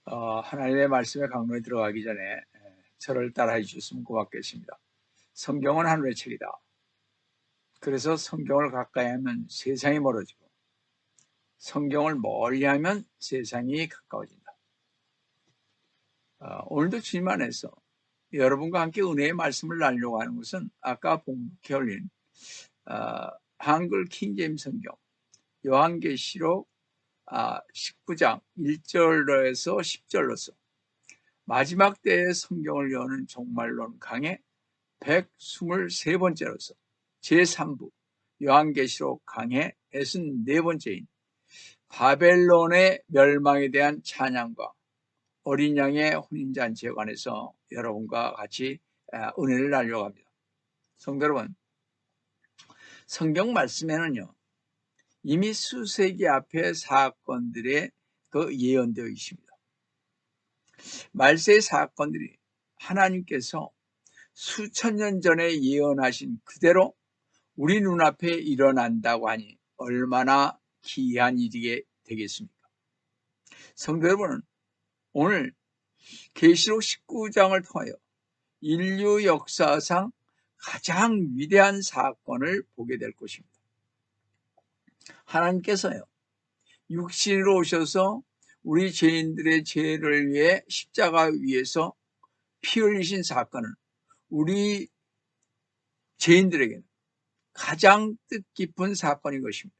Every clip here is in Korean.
하나님의 말씀의 강론에 들어가기 전에 저를 따라해 주셨으면 고맙겠습니다. 성경은 하늘의 책이다. 그래서 성경을 가까이 하면 세상이 멀어지고 성경을 멀리하면 세상이 가까워진다. 오늘도 주님 안에서 여러분과 함께 은혜의 말씀을 나누려고 하는 것은 아까 봉독해 올린 한글 킹제임스 성경 요한계시록 19장 1절로에서 10절로서 마지막 때의 성경을 여는 종말론 강의 123번째로서 제3부 요한계시록 강의 64번째인 바벨론의 멸망에 대한 찬양과 어린 양의 혼인잔치에 관해서 여러분과 같이 은혜를 나누려고 합니다. 성도 여러분, 성경 말씀에는요 이미 수세기 앞의 사건들의 예언되어 있습니다. 말세의 사건들이 하나님께서 수천 년 전에 예언하신 그대로 우리 눈앞에 일어난다고 하니 얼마나 기이한 일이 되겠습니까? 성도 여러분은 오늘 계시록 19장을 통하여 인류 역사상 가장 위대한 사건을 보게 될 것입니다. 하나님께서요 육신으로 오셔서 우리 죄인들의 죄를 위해 십자가 위에서 피 흘리신 사건은 우리 죄인들에게는 가장 뜻깊은 사건인 것입니다.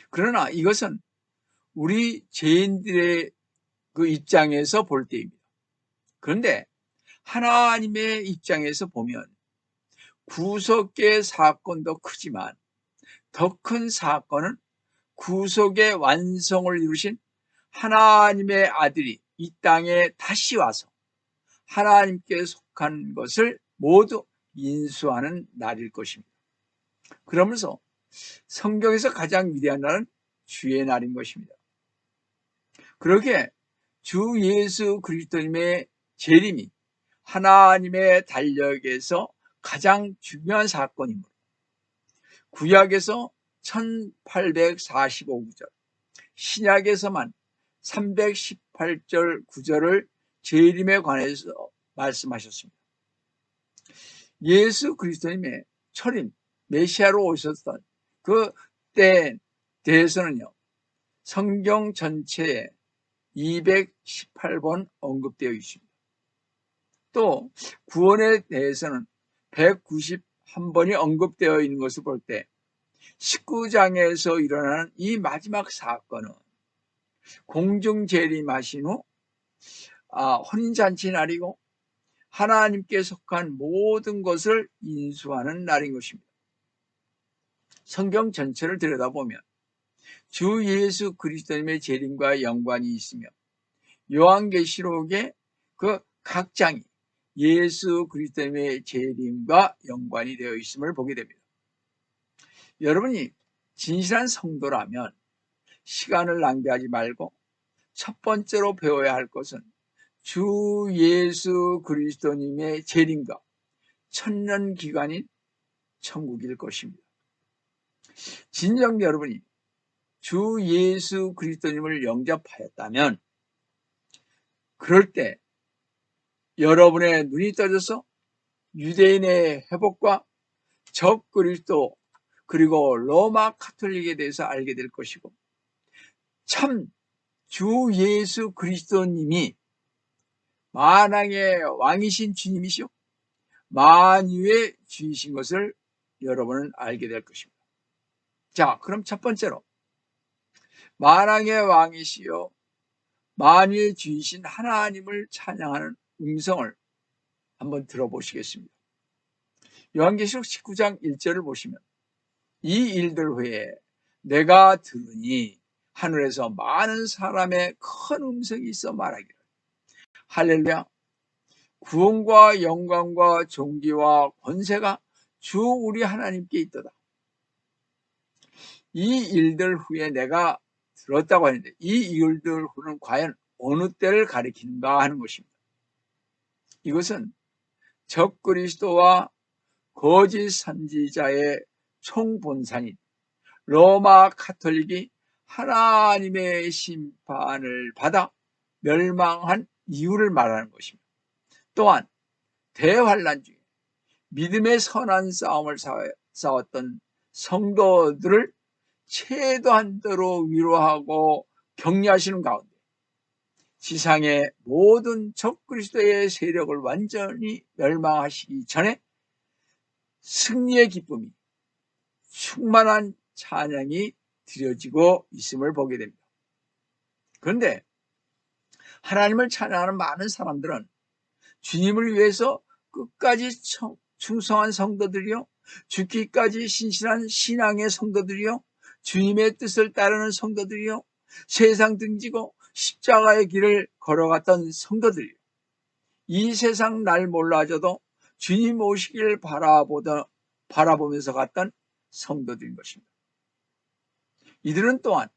그러나 이것은 우리 죄인들의 그 입장에서 볼 때입니다. 그런데 하나님의 입장에서 보면 구속의 사건도 크지만 더 큰 사건은 구속의 완성을 이루신 하나님의 아들이 이 땅에 다시 와서 하나님께 속한 것을 모두 인수하는 날일 것입니다. 그러면서 성경에서 가장 위대한 날은 주의 날인 것입니다. 그러기에 주 예수 그리스도님의 재림이 하나님의 달력에서 가장 중요한 사건이므로 구약에서 1845구절, 신약에서만 318절 9절을 재림에 관해서 말씀하셨습니다. 예수 그리스도님의 초림, 메시아로 오셨던 그 때에 대해서는요 성경 전체에 218번 언급되어 있습니다. 또 구원에 대해서는 191번이 언급되어 있는 것을 볼 때 19장에서 일어나는 이 마지막 사건은 공중 재림하신 후 혼인잔치 날이고 하나님께 속한 모든 것을 인수하는 날인 것입니다. 성경 전체를 들여다보면 주 예수 그리스도님의 재림과 연관이 있으며 요한계시록의 그 각 장이 예수 그리스도님의 재림과 연관이 되어 있음을 보게 됩니다. 여러분이 진실한 성도라면 시간을 낭비하지 말고 첫 번째로 배워야 할 것은 주 예수 그리스도님의 재림과 천년 기간인 천국일 것입니다. 진정 여러분이 주 예수 그리스도님을 영접하였다면 그럴 때 여러분의 눈이 떠져서 유대인의 회복과 적 그리스도 그리고 로마 카톨릭에 대해서 알게 될 것이고 참 주 예수 그리스도님이 만왕의 왕이신 주님이시오 만유의 주이신 것을 여러분은 알게 될 것입니다. 자, 그럼 첫 번째로 만왕의 왕이시요 만유의 주이신 하나님을 찬양하는 음성을 한번 들어보시겠습니다. 요한계시록 19장 1절을 보시면 이 일들 후에 내가 들으니 하늘에서 많은 사람의 큰 음성이 있어 말하기를 할렐루야 구원과 영광과 존귀와 권세가 주 우리 하나님께 있도다. 이 일들 후에 내가 들었다고 하는데 이 일들 후는 과연 어느 때를 가리키는가 하는 것입니다. 이것은 적 그리스도와 거짓 선지자의 총본산인 로마 카톨릭이 하나님의 심판을 받아 멸망한 이유를 말하는 것입니다. 또한 대환란 중에 믿음의 선한 싸움을 싸웠던 성도들을 최대한 대로 위로하고 격려하시는 가운데 지상의 모든 적그리스도의 세력을 완전히 멸망하시기 전에 승리의 기쁨이 충만한 찬양이 드려지고 있음을 보게 됩니다. 그런데 하나님을 찬양하는 많은 사람들은 주님을 위해서 끝까지 충성한 성도들이요, 죽기까지 신실한 신앙의 성도들이요, 주님의 뜻을 따르는 성도들이요, 세상 등지고 십자가의 길을 걸어갔던 성도들이요, 이 세상 날 몰라져도 주님 오시기를 바라보면서 갔던 성도들인 것입니다. 이들은 또한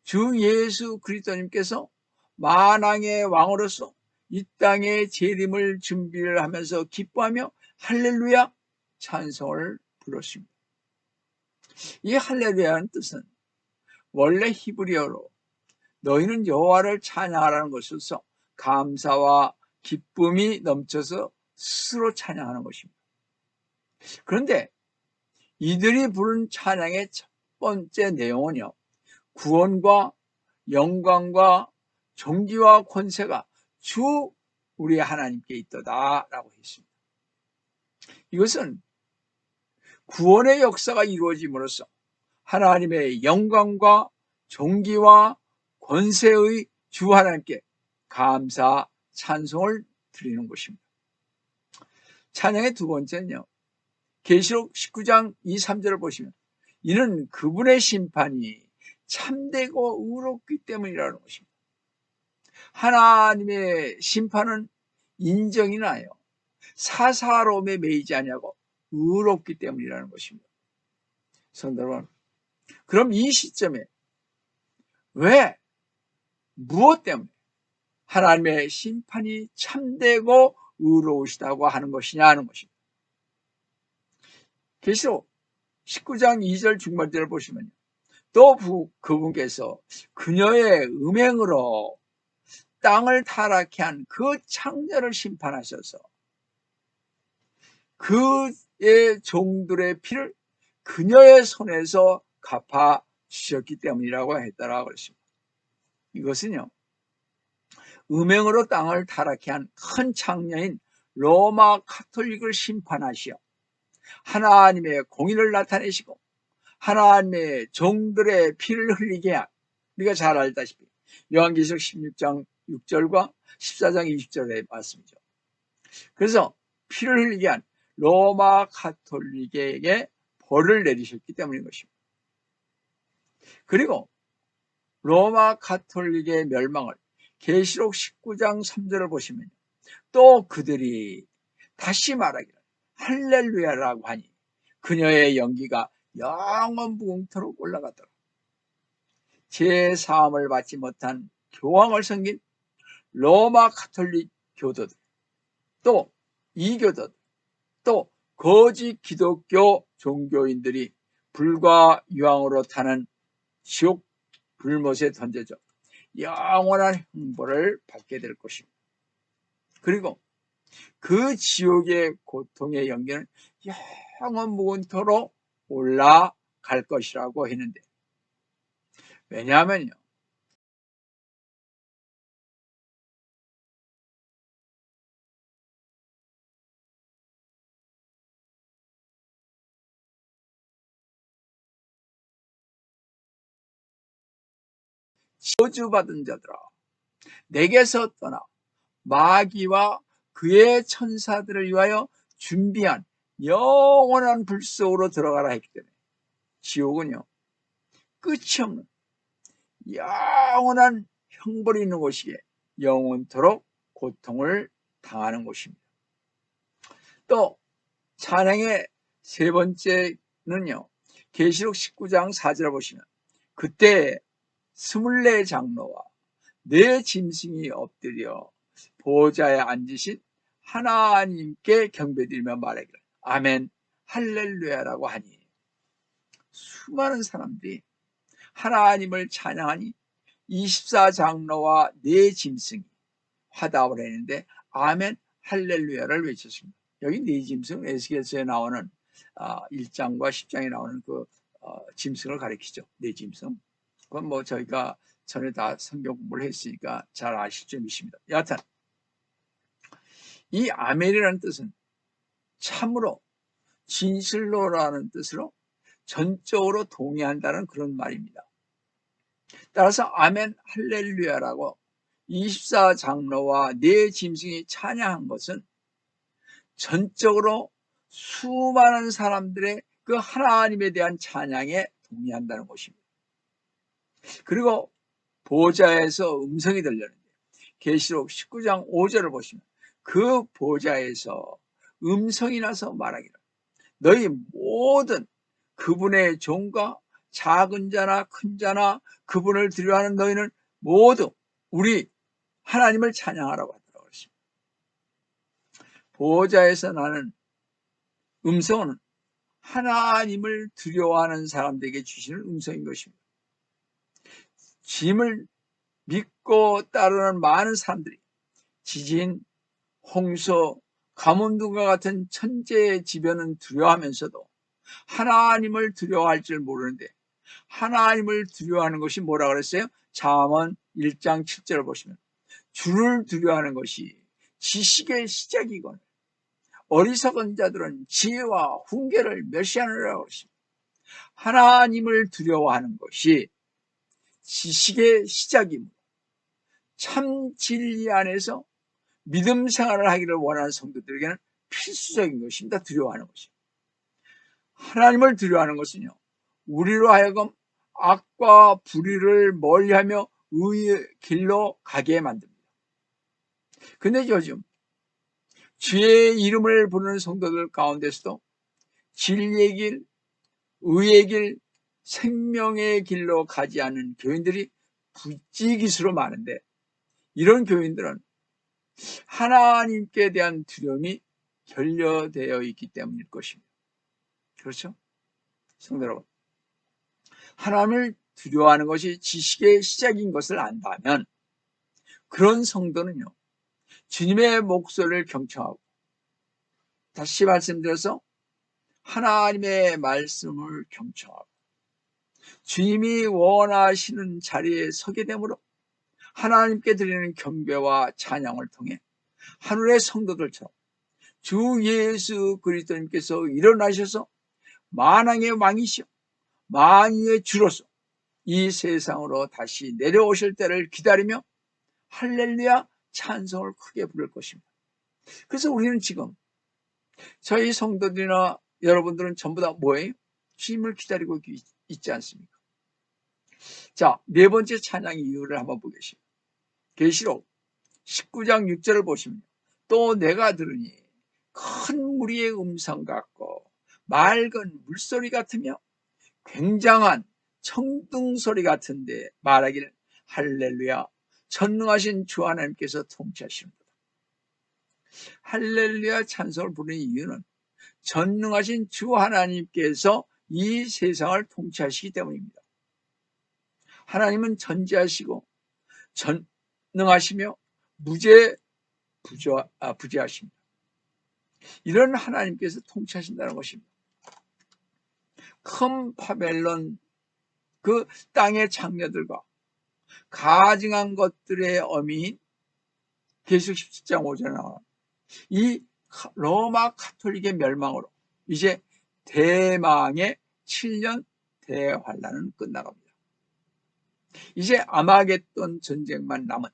주 예수 그리스도님께서 만왕의 왕으로서 이 땅에 재림을 준비를 하면서 기뻐하며 할렐루야 찬송을 부르십니다. 이 할렐루야는 뜻은 원래 히브리어로 너희는 여호와를 찬양하라는 것으로서 감사와 기쁨이 넘쳐서 스스로 찬양하는 것입니다. 그런데 이들이 부른 찬양의 첫 번째 내용은요, 구원과 영광과 존귀와 권세가 주 우리 하나님께 있도다 라고 했습니다. 이것은 구원의 역사가 이루어짐으로써 하나님의 영광과 존귀와 권세의 주 하나님께 감사 찬송을 드리는 것입니다. 찬양의 두 번째는요, 계시록 19장 2, 3절을 보시면 이는 그분의 심판이 참되고 의롭기 때문이라는 것입니다. 하나님의 심판은 인정이 나요, 사사로움에 매이지 아니하고 의롭기 때문이라는 것입니다. 성도 여러분, 그럼 이 시점에 왜, 무엇 때문에 하나님의 심판이 참되고 의로우시다고 하는 것이냐 하는 것입니다. 계시록 19장 2절 중반절을 보시면 또 그분께서 그녀의 음행으로 땅을 타락케 한 그 창녀를 심판하셔서 그의 종들의 피를 그녀의 손에서 갚아 주셨기 때문이라고 했다라고 그랬습니다. 이것은요, 음행으로 땅을 타락케 한 큰 창녀인 로마 카톨릭을 심판하시어 하나님의 공의를 나타내시고 하나님의 종들의 피를 흘리게 한, 우리가 잘 알다시피 요한계시록 16장 6절과 14장 20절의 말씀이죠. 그래서 피를 흘리게 한 로마 카톨릭에게 벌을 내리셨기 때문인 것입니다. 그리고 로마 카톨릭의 멸망을 계시록 19장 3절을 보시면 또 그들이 다시 말하기를 할렐루야라고 하니 그녀의 연기가 영원 무궁토록 올라가더라. 제 사함을 받지 못한 교황을 섬긴 로마 카톨릭 교도들, 또 이교도들, 또 거짓 기독교 종교인들이 불과 유황으로 타는 지옥 불못에 던져져 영원한 형벌을 받게 될 것입니다. 그리고 그 지옥의 고통의 연기는 영원 무궁토록 올라갈 것이라고 했는데, 왜냐하면요, 저주받은 자들아 내게서 떠나 마귀와 그의 천사들을 위하여 준비한 영원한 불 속으로 들어가라 했기 때문에 지옥은요, 끝이 없는 영원한 형벌이 있는 곳이기에 영원토록 고통을 당하는 곳입니다. 또 찬양의 세 번째는요, 계시록 19장 4절을 보시면 그때 24 장로와 네 짐승이 엎드려 보좌에 앉으신 하나님께 경배드리며 말하기를 아멘 할렐루야라고 하니, 수많은 사람들이 하나님을 찬양하니 24장로와 네 짐승이 화답을 했는데 아멘 할렐루야를 외쳤습니다. 여기 네 짐승 에스겔서에 나오는 1장과 10장에 나오는 그 짐승을 가리키죠. 네 짐승. 그건 뭐 저희가 전에 다 성경 공부를 했으니까 잘 아실 줄 믿습니다. 여하튼 이 아멘이라는 뜻은 참으로 진실로라는 뜻으로 전적으로 동의한다는 그런 말입니다. 따라서 아멘 할렐루야라고 24장로와 네 짐승이 찬양한 것은 전적으로 수많은 사람들의 그 하나님에 대한 찬양에 동의한다는 것입니다. 그리고 보좌에서 음성이 들렸는데 계시록 19장 5절을 보시면 그 보좌에서 음성이 나서 말하기를 너희 모든 그분의 종과 작은 자나 큰 자나 그분을 두려워하는 너희는 모두 우리 하나님을 찬양하라고 하더라고요. 보좌에서 나는 음성은 하나님을 두려워하는 사람들에게 주시는 음성인 것입니다. 짐을 믿고 따르는 많은 사람들이 지진, 홍수, 가뭄등과 같은 천재의 지변은 두려워하면서도 하나님을 두려워할 줄 모르는데 하나님을 두려워하는 것이 뭐라 그랬어요? 잠언 1장 7절을 보시면 주를 두려워하는 것이 지식의 시작이거늘 어리석은 자들은 지혜와 훈계를 멸시하느라고 그랬습니다. 하나님을 두려워하는 것이 지식의 시작입니다. 참 진리 안에서 믿음 생활을 하기를 원하는 성도들에게는 필수적인 것입니다. 두려워하는 것이. 하나님을 두려워하는 것은요, 우리로 하여금 악과 불의를 멀리하며 의의 길로 가게 만듭니다. 근데 요즘 주의 이름을 부르는 성도들 가운데서도 진리의 길, 의의 길, 생명의 길로 가지 않는 교인들이 부지기수로 많은데 이런 교인들은 하나님께 대한 두려움이 결여되어 있기 때문일 것입니다. 그렇죠? 성도 여러분, 하나님을 두려워하는 것이 지식의 시작인 것을 안다면 그런 성도는요, 주님의 목소리를 경청하고 다시 말씀드려서 하나님의 말씀을 경청하고 주님이 원하시는 자리에 서게 되므로 하나님께 드리는 경배와 찬양을 통해 하늘의 성도들처럼 주 예수 그리스도님께서 일어나셔서 만왕의 왕이시여 만유의 주로서 이 세상으로 다시 내려오실 때를 기다리며 할렐루야 찬송을 크게 부를 것입니다. 그래서 우리는 지금 저희 성도들이나 여러분들은 전부 다 뭐예요? 주님을 기다리고 있지 않습니까? 자, 네 번째 찬양의 이유를 한번 보겠습니다. 계시록 19장 6절을 보시면 또 내가 들으니 큰 무리의 음성 같고 맑은 물소리 같으며 굉장한 청등소리 같은데 말하기를 할렐루야 전능하신 주 하나님께서 통치하시는도다. 할렐루야 찬송을 부르는 이유는 전능하신 주 하나님께서 이 세상을 통치하시기 때문입니다. 하나님은 전지하시고 전능하시며 부재하십니다. 이런 하나님께서 통치하신다는 것입니다. 큰 바벨론 그 땅의 장녀들과 가증한 것들의 어미인 계시록 17장 5절에 나와 이 로마 가톨릭의 멸망으로 이제 대망의 7년 대환란은 끝나갑니다. 이제 아마겟돈 전쟁만 남은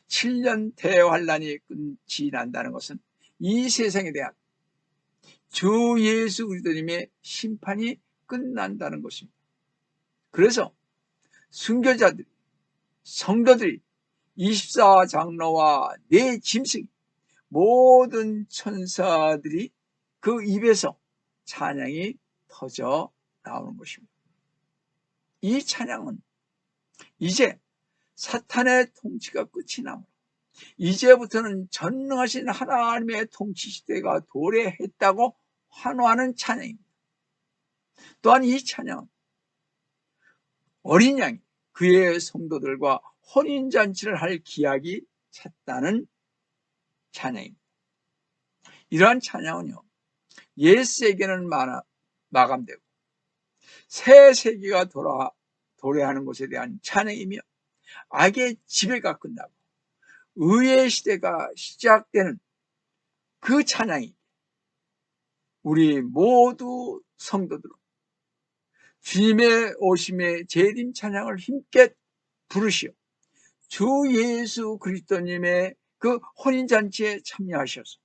7년 대환란이 끝이 난다는 것은 이 세상에 대한 주 예수 그리스도님의 심판이 끝난다는 것입니다. 그래서 순교자들, 성도들이 24장로와 네 짐승 모든 천사들이 그 입에서 찬양이 터져 나오는 것입니다. 이 찬양은 이제 사탄의 통치가 끝이 나므로 이제부터는 전능하신 하나님의 통치 시대가 도래했다고 환호하는 찬양입니다. 또한 이 찬양은 어린 양이 그의 성도들과 혼인잔치를 할 기약이 찼다는 찬양입니다. 이러한 찬양은요, 옛 세계는 마감되고 새 세계가 도래하는 것에 대한 찬양이며, 악의 지배가 끝나고 의의 시대가 시작되는 그 찬양이 우리 모두 성도들은 주님의 오심의 재림 찬양을 힘께 부르시오 주 예수 그리스도님의 그 혼인잔치에 참여하셔서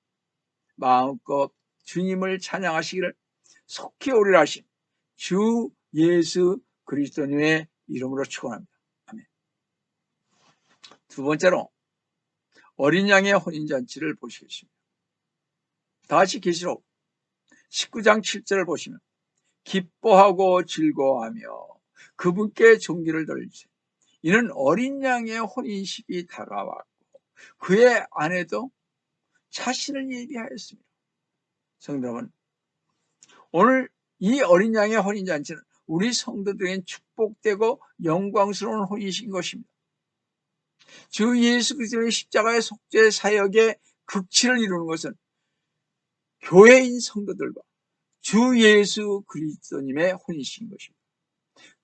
마음껏 주님을 찬양하시기를 속히 오리라 하신 주 예수 그리스도님의 이름으로 축원합니다. 아멘. 두 번째로 어린 양의 혼인잔치를 보시겠습니다. 다시 계시록 19장 7절을 보시면 기뻐하고 즐거워하며 그분께 존귀를 돌리세요. 이는 어린 양의 혼인식이 다가왔고 그의 아내도 자신을 예비하였습니다. 성도 여러분, 오늘 이 어린 양의 혼인잔치는 우리 성도들에겐 축복되고 영광스러운 혼인식인 것입니다. 주 예수 그리스도의 십자가의 속죄 사역의 극치를 이루는 것은 교회인 성도들과 주 예수 그리스도님의 혼인식인 것입니다.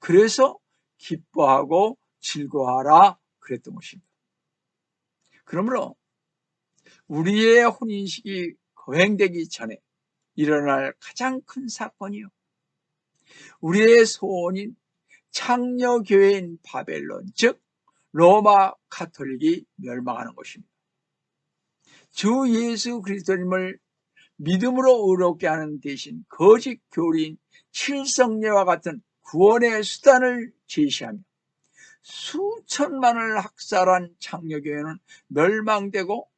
그래서 기뻐하고 즐거워하라 그랬던 것입니다. 그러므로 우리의 혼인식이 거행되기 전에 일어날 가장 큰 사건이요, 우리의 소원인 창녀교회인 바벨론, 즉 로마 가톨릭이 멸망하는 것입니다. 주 예수 그리스도님을 믿음으로 의롭게 하는 대신 거짓 교리인 칠성례와 같은 구원의 수단을 제시하며 수천만을 학살한 창녀교회는 멸망되고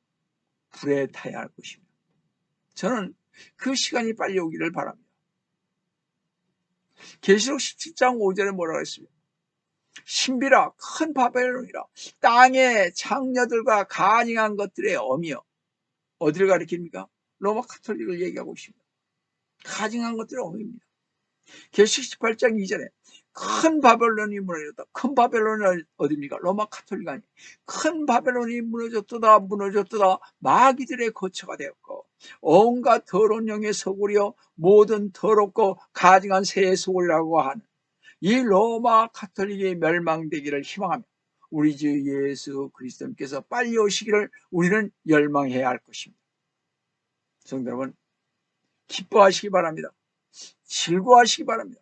불에 타야 할 것입니다. 저는 그 시간이 빨리 오기를 바랍니다. 계시록 17장 5절에 뭐라고 했습니까? 신비라 큰 바벨론이라 땅의 창녀들과 가증한 것들의 어미여. 어디를 가리킵니까? 로마 가톨릭을 얘기하고 있습니다. 가증한 것들의 어미입니다. 계시록 18장 2절에 큰 바벨론이 무너졌다. 큰 바벨론이 어디입니까? 로마 가톨릭 아니에요. 큰 바벨론이 무너졌도다 무너졌도다. 마귀들의 거처가 되었고 온갖 더러운 영의 소굴이요 모든 더럽고 가증한 새의 소굴이라고 하는 이 로마 가톨릭이 멸망되기를 희망하며 우리 주 예수 그리스도님께서 빨리 오시기를 우리는 열망해야 할 것입니다. 성도 여러분, 기뻐하시기 바랍니다. 즐거워하시기 바랍니다.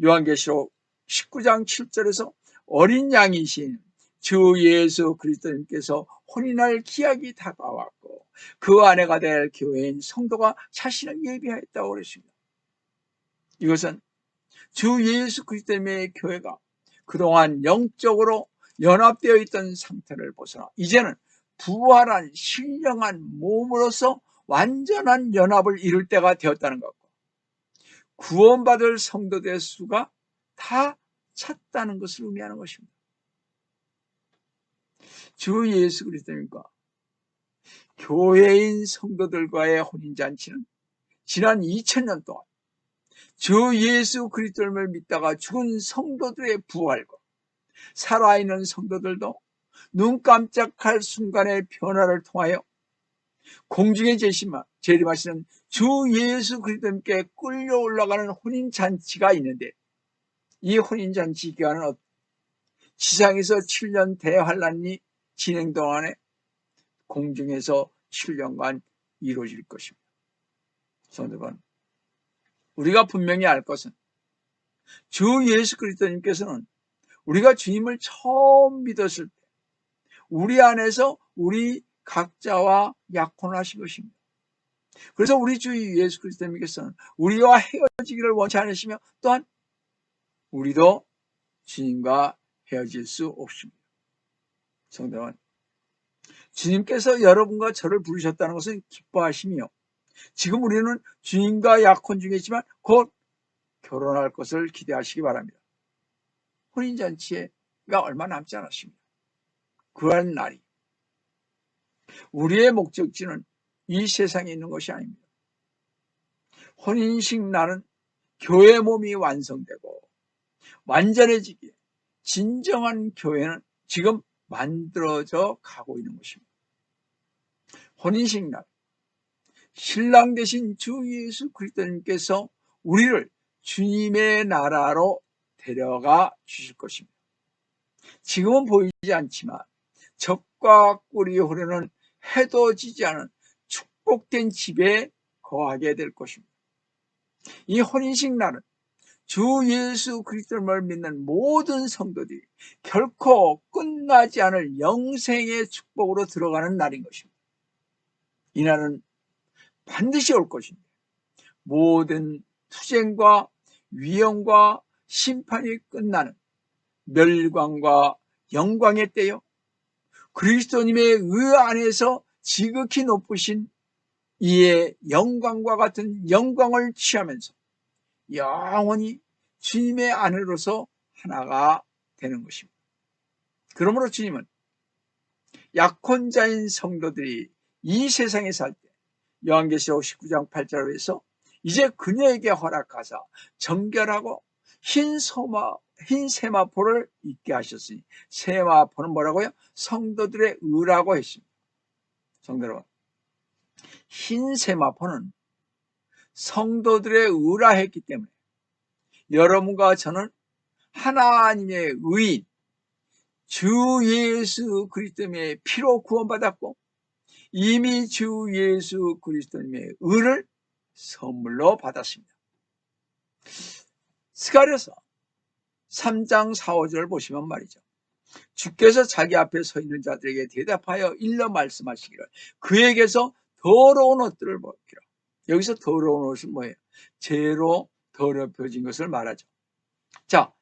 요한계시록 19장 7절에서 어린 양이신 주 예수 그리스도님께서 혼인할 기약이 다가왔고 그 아내가 될 교회인 성도가 자신을 예비하였다고 그랬습니다. 이것은 주 예수 그리스도님의 교회가 그동안 영적으로 연합되어 있던 상태를 벗어나 이제는 부활한 신령한 몸으로서 완전한 연합을 이룰 때가 되었다는 것과 구원받을 성도들의 수가 다 찼다는 것을 의미하는 것입니다. 주 예수 그리스도님과 교회인 성도들과의 혼인잔치는 지난 2000년 동안 주 예수 그리스도를 믿다가 죽은 성도들의 부활과 살아있는 성도들도 눈 깜짝할 순간의 변화를 통하여 공중에 재림하시는 주 예수 그리스도님께 끌려 올라가는 혼인잔치가 있는데 이 혼인잔치 기간은 지상에서 7년 대환란이 진행 동안에 공중에서 7년간 이루어질 것입니다. 성도분, 우리가 분명히 알 것은 주 예수 그리스도님께서는 우리가 주님을 처음 믿었을 때 우리 안에서 우리 각자와 약혼하신 것입니다. 그래서 우리 주 예수 그리스도님께서는 우리와 헤어지기를 원치 않으시며 또한 우리도 주님과 헤어질 수 없습니다. 성도분, 주님께서 여러분과 저를 부르셨다는 것은 기뻐하시며 지금 우리는 주님과 약혼 중에 있지만 곧 결혼할 것을 기대하시기 바랍니다. 혼인잔치가 얼마 남지 않았습니다. 그한 날이 우리의 목적지는 이 세상에 있는 것이 아닙니다. 혼인식 날은 교회 몸이 완성되고 완전해지기에 진정한 교회는 지금 만들어져 가고 있는 것입니다. 혼인식 날, 신랑 되신 주 예수 그리스도님께서 우리를 주님의 나라로 데려가 주실 것입니다. 지금은 보이지 않지만 적과 꿀이 흐르는 해도 지지 않은 축복된 집에 거하게 될 것입니다. 이 혼인식 날은 주 예수 그리스도를 믿는 모든 성도들이 결코 끝나지 않을 영생의 축복으로 들어가는 날인 것입니다. 이 날은 반드시 올 것입니다. 모든 투쟁과 위험과 심판이 끝나는 멸광과 영광의 때요, 그리스도님의 의 안에서 지극히 높으신 이의 영광과 같은 영광을 취하면서 영원히 주님의 아내로서 하나가 되는 것입니다. 그러므로 주님은 약혼자인 성도들이 이 세상에 살 때 요한계시록 19장 8절에 서 이제 그녀에게 허락하사 정결하고 흰 세마포를 입게 하셨으니, 세마포는 뭐라고요? 성도들의 의라고 했습니다. 성도 여러분, 흰 세마포는 성도들의 의라 했기 때문에 여러분과 저는 하나님의 의인 주 예수 그리스도의 피로 구원받았고 이미 주 예수 그리스도님의 의를 선물로 받았습니다. 스가랴서 3장 4, 5절 보시면 말이죠. 주께서 자기 앞에 서 있는 자들에게 대답하여 일러 말씀하시기를 그에게서 더러운 옷들을 벗기라. 여기서 더러운 옷은 뭐예요? 죄로 더럽혀진 것을 말하죠. 자,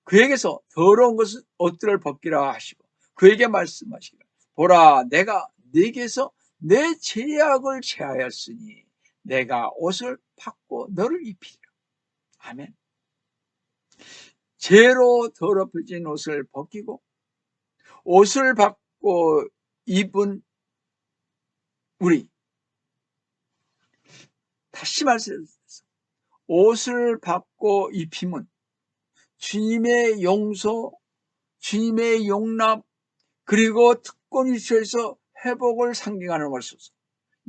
그에게서 더러운 옷들을 벗기라 하시고 그에게 말씀하시기를 보라, 내가 네게서 내 죄악을 제하였으니 내가 옷을 받고 너를 입히리라. 아멘. 죄로 더럽혀진 옷을 벗기고 옷을 받고 입은 우리, 다시 말씀드렸습니다. 옷을 받고 입힘은 주님의 용서, 주님의 용납, 그리고 특권이 주셔서 회복을 상징하는 것이어서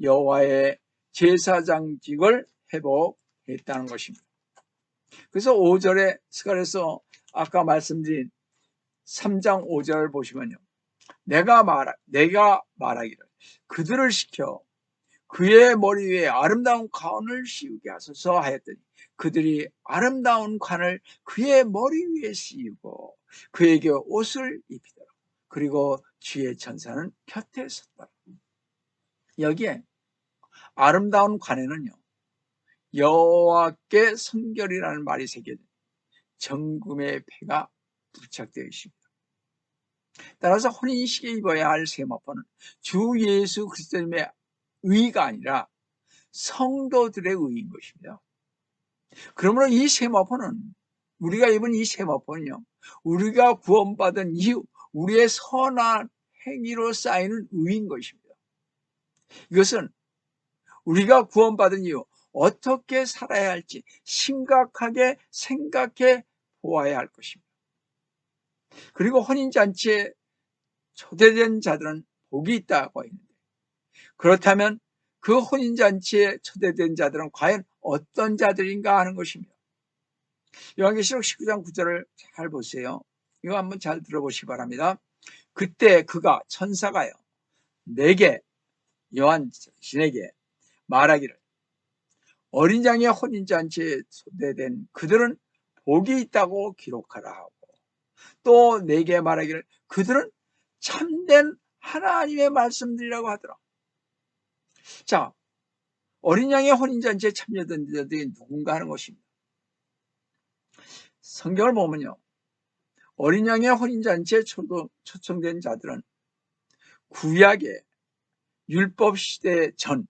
여호와의 제사장직을 회복했다는 것입니다. 그래서 5절에 스가랴서 아까 말씀드린 3장 5절 보시면요, 내가 말하기를 그들을 시켜 그의 머리 위에 아름다운 가운을 씌우게 하소서 하였더니 그들이 아름다운 관을 그의 머리 위에 씌우고 그에게 옷을 입히더라. 그리고 주의 천사는 곁에 섰더라. 여기에 아름다운 관에는요, 여호와께 성결이라는 말이 새겨진 정금의 패가 부착되어 있습니다. 따라서 혼인식에 입어야 할 세마포는 주 예수 그리스도님의 의가 아니라 성도들의 의인 것입니다. 그러므로 이 세마포는, 우리가 입은 이 세마포는요, 우리가 구원받은 이후 우리의 선한 행위로 쌓이는 의인 것입니다. 이것은 우리가 구원받은 이후 어떻게 살아야 할지 심각하게 생각해 보아야 할 것입니다. 그리고 혼인잔치에 초대된 자들은 복이 있다고 했는데, 그렇다면 그 혼인잔치에 초대된 자들은 과연 어떤 자들인가 하는 것입니다. 요한계시록 19장 9절을 잘 보세요. 이거 한번 잘 들어보시기 바랍니다. 그때 그가, 천사가요, 내게, 요한신에게 말하기를 어린 양의 혼인잔치에 초대된 그들은 복이 있다고 기록하라 하고, 또 내게 말하기를 그들은 참된 하나님의 말씀들이라고 하더라. 자, 어린 양의 혼인잔치에 참여된 자들이 누군가 하는 것입니다. 성경을 보면요, 어린 양의 혼인잔치에 초청된 자들은 구약의 율법 시대 전,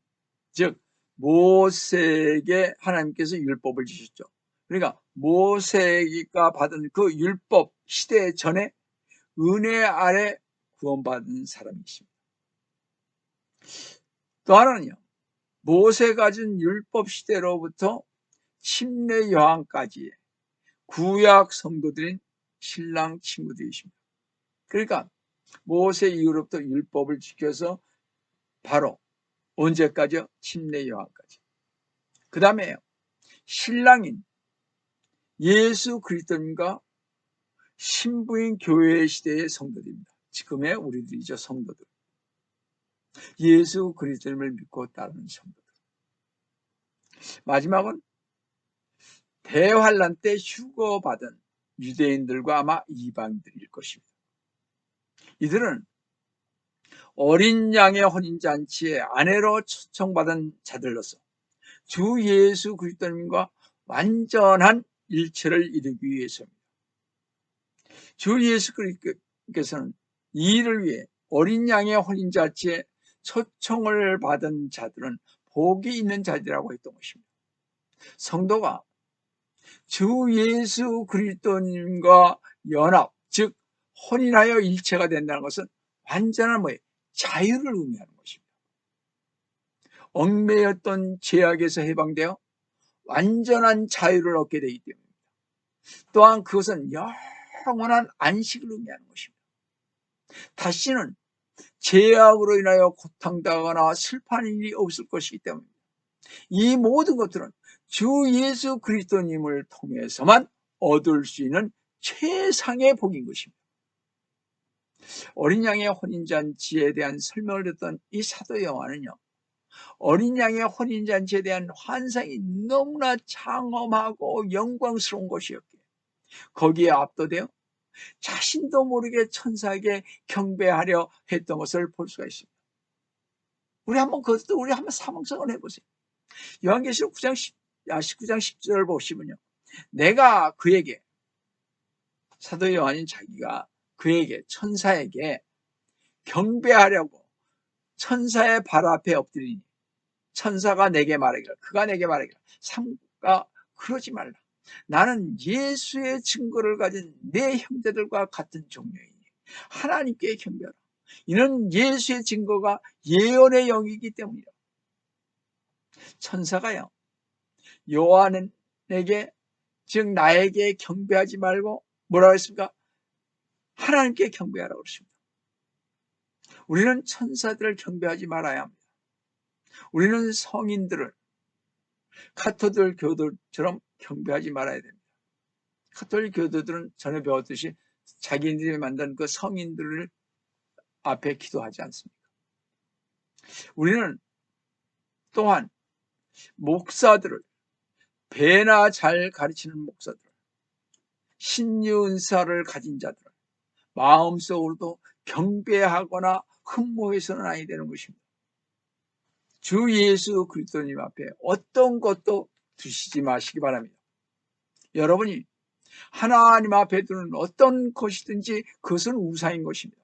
즉 모세에게 하나님께서 율법을 주셨죠. 그러니까 모세가 받은 그 율법 시대 전에 은혜 아래 구원받은 사람이십니다. 또 하나는요, 모세가 준 율법 시대로부터 침례 요한까지의 구약 성도들인 신랑 친구들이십니다. 그러니까 모세 이후로부터 율법을 지켜서 바로 언제까지요? 침례 요한까지. 그 다음에 신랑인 예수 그리스도님과 신부인 교회 시대의 성도들입니다. 지금의 우리들이죠. 성도들. 예수 그리스도님을 믿고 따르는 성도들. 마지막은 대환란 때 휴거받은 유대인들과 아마 이방인들일 것입니다. 이들은 어린 양의 혼인잔치에 아내로 초청받은 자들로서 주 예수 그리스도님과 완전한 일체를 이루기 위해서입니다. 주 예수 그리스도께서는 이 일을 위해 어린 양의 혼인잔치에 초청을 받은 자들은 복이 있는 자들이라고 했던 것입니다. 성도가 주 예수 그리스도님과 연합, 즉 혼인하여 일체가 된다는 것은 완전한 자유를 의미하는 것입니다. 얽매였던 죄악에서 해방되어 완전한 자유를 얻게 되기 때문입니다. 또한 그것은 영원한 안식을 의미하는 것입니다. 다시는 죄악으로 인하여 고통당하거나 슬퍼하는 일이 없을 것이기 때문입니다. 이 모든 것들은 주 예수 그리스도님을 통해서만 얻을 수 있는 최상의 복인 것입니다. 어린 양의 혼인잔치에 대한 설명을 듣던 이 사도 요한은요, 어린 양의 혼인잔치에 대한 환상이 너무나 장엄하고 영광스러운 것이었기에 거기에 압도되어 자신도 모르게 천사에게 경배하려 했던 것을 볼 수가 있습니다. 우리 한번 상상을 해보세요. 요한계시록 19장 10절 보시면요, 내가 그에게, 사도 요한인 자기가 그에게, 천사에게 경배하려고 천사의 발 앞에 엎드리니 천사가 내게 말하기를, 그가 내게 말하기를, 삼가 그러지 말라. 나는 예수의 증거를 가진 내 형제들과 같은 종류이니 하나님께 경배하라. 이는 예수의 증거가 예언의 영이기 때문이다. 천사가요, 요한에게, 즉 나에게 경배하지 말고 뭐라고 했습니까? 하나님께 경배하라고 그랬습니다. 우리는 천사들을 경배하지 말아야 합니다. 우리는 성인들을 카톨릭 교도처럼 경배하지 말아야 됩니다. 카톨릭 교도들은 전에 배웠듯이 자기들이 만든 그 성인들을 앞에 기도하지 않습니까? 우리는 또한 목사들을, 배나 잘 가르치는 목사들, 신유은사를 가진 자들을 마음속으로도 경배하거나 흠모해서는 아니 되는 것입니다. 주 예수 그리스도님 앞에 어떤 것도 두시지 마시기 바랍니다. 여러분이 하나님 앞에 두는 어떤 것이든지 그것은 우상인 것입니다.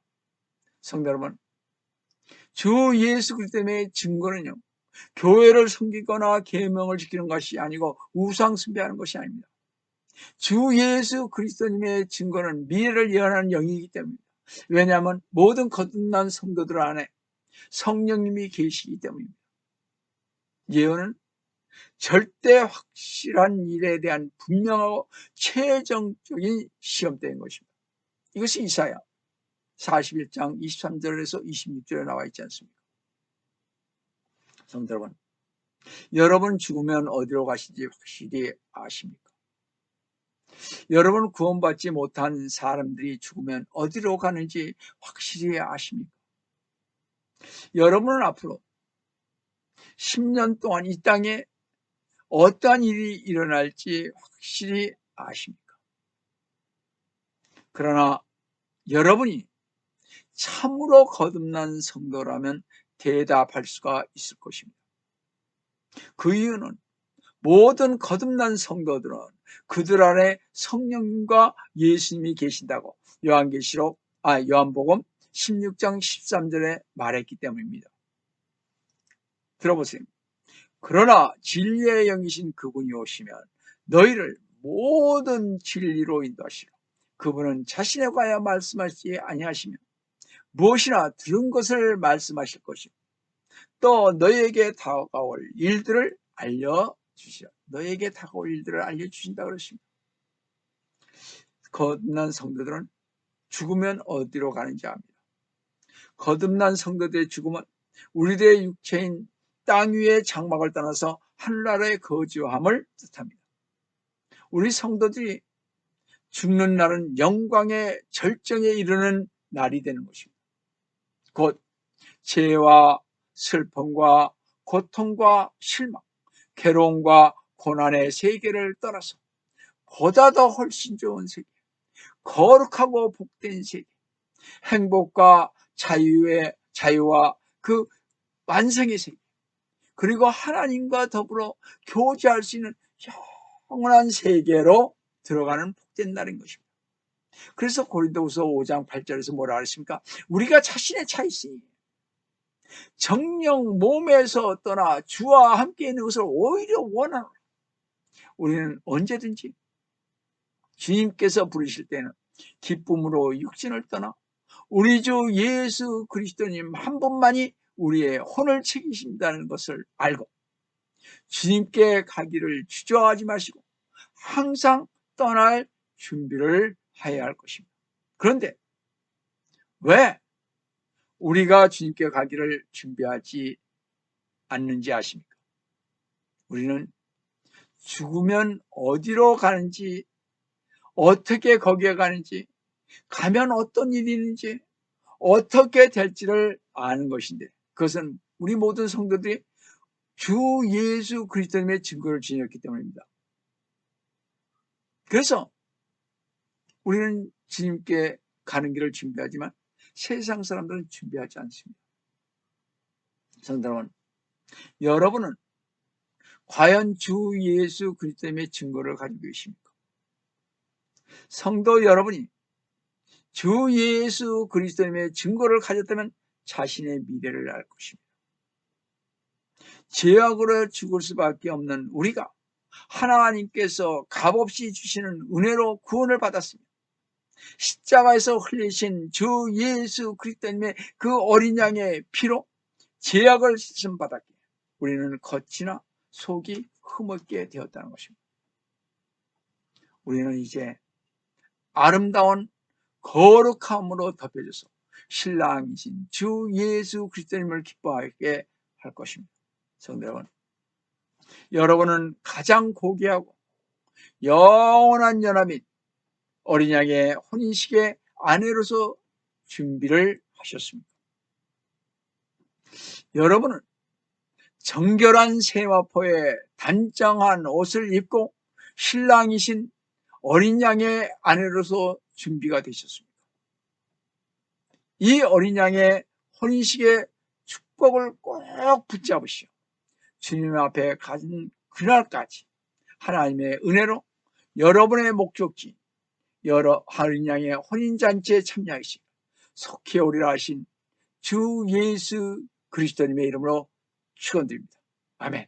성도 여러분, 주 예수 그리스도의 증거는요, 교회를 섬기거나 계명을 지키는 것이 아니고 우상 숭배하는 것이 아닙니다. 주 예수 그리스도님의 증거는 미래를 예언하는 영이기 때문입니다. 왜냐하면 모든 거듭난 성도들 안에 성령님이 계시기 때문입니다. 예언은 절대 확실한 일에 대한 분명하고 최종적인 시험대인 것입니다. 이것이 이사야 41장 23절에서 26절에 나와 있지 않습니까? 성도 여러분, 여러분 죽으면 어디로 가신지 확실히 아십니까? 여러분 구원받지 못한 사람들이 죽으면 어디로 가는지 확실히 아십니까? 여러분은 앞으로 10년 동안 이 땅에 어떠한 일이 일어날지 확실히 아십니까? 그러나 여러분이 참으로 거듭난 성도라면 대답할 수가 있을 것입니다. 그 이유는 모든 거듭난 성도들은 그들 안에 성령님과 예수님이 계신다고 요한복음 16장 13절에 말했기 때문입니다. 들어보세요. 그러나 진리의 영이신 그분이 오시면 너희를 모든 진리로 인도하시라. 그분은 자신에 관하여 말씀하시지 아니하시며 무엇이나 들은 것을 말씀하실 것이요 또 너희에게 다가올 일들을 알려주시라. 너희에게 다가올 일들을 알려주신다 그러십니다. 거듭난 성도들은 죽으면 어디로 가는지 압니다. 거듭난 성도들의 죽음은 우리들의 육체인 땅 위의 장막을 떠나서 하늘나라의 거주함을 뜻합니다. 우리 성도들이 죽는 날은 영광의 절정에 이르는 날이 되는 것입니다. 곧 죄와 슬픔과 고통과 실망, 괴로움과 고난의 세계를 떠나서 보다 더 훨씬 좋은 세계, 거룩하고 복된 세계, 행복과 자유와 그 완성의 세계, 그리고 하나님과 더불어 교제할 수 있는 영원한 세계로 들어가는 복된 날인 것입니다. 그래서 고린도후서 5장 8절에서 뭐라 그랬습니까? 우리가 자신의 차 있으니 정령 몸에서 떠나 주와 함께 있는 것을 오히려 원하노라. 우리는 언제든지 주님께서 부르실 때는 기쁨으로 육신을 떠나 우리 주 예수 그리스도님 한 분만이 우리의 혼을 책임진다는 것을 알고 주님께 가기를 주저하지 마시고 항상 떠날 준비를 해야 할 것입니다. 그런데 왜 우리가 주님께 가기를 준비하지 않는지 아십니까? 우리는 죽으면 어디로 가는지, 어떻게 거기에 가는지, 가면 어떤 일이 있는지, 어떻게 될지를 아는 것인데, 그것은 우리 모든 성도들이 주 예수 그리스도님의 증거를 지녔기 때문입니다. 그래서 우리는 주님께 가는 길을 준비하지만 세상 사람들은 준비하지 않습니다. 성도 여러분, 여러분은 과연 주 예수 그리스도님의 증거를 가지고 계십니까? 성도 여러분이 주 예수 그리스도님의 증거를 가졌다면 자신의 미래를 알 것입니다. 죄악으로 죽을 수밖에 없는 우리가 하나님께서 값없이 주시는 은혜로 구원을 받았습니다. 십자가에서 흘리신 주 예수 그리스도님의 그 어린 양의 피로 죄악을 씻음 받았기에 우리는 겉이나 속이 흠없게 되었다는 것입니다. 우리는 이제 아름다운 거룩함으로 덮여져서 신랑이신 주 예수 그리스도님을 기뻐하게 할 것입니다. 성도 여러분, 여러분은 가장 고귀하고 영원한 연합 및 어린 양의 혼인식의 아내로서 준비를 하셨습니다. 여러분은 정결한 세마포에 단정한 옷을 입고 신랑이신 어린 양의 아내로서 준비가 되셨습니다. 이 어린 양의 혼인식의 축복을 꼭 붙잡으시오. 주님 앞에 가진 그날까지 하나님의 은혜로 여러분의 목적지 어린 양의 혼인잔치에 참여하시고 속히 오리라 하신 주 예수 그리스도님의 이름으로 축원드립니다. 아멘.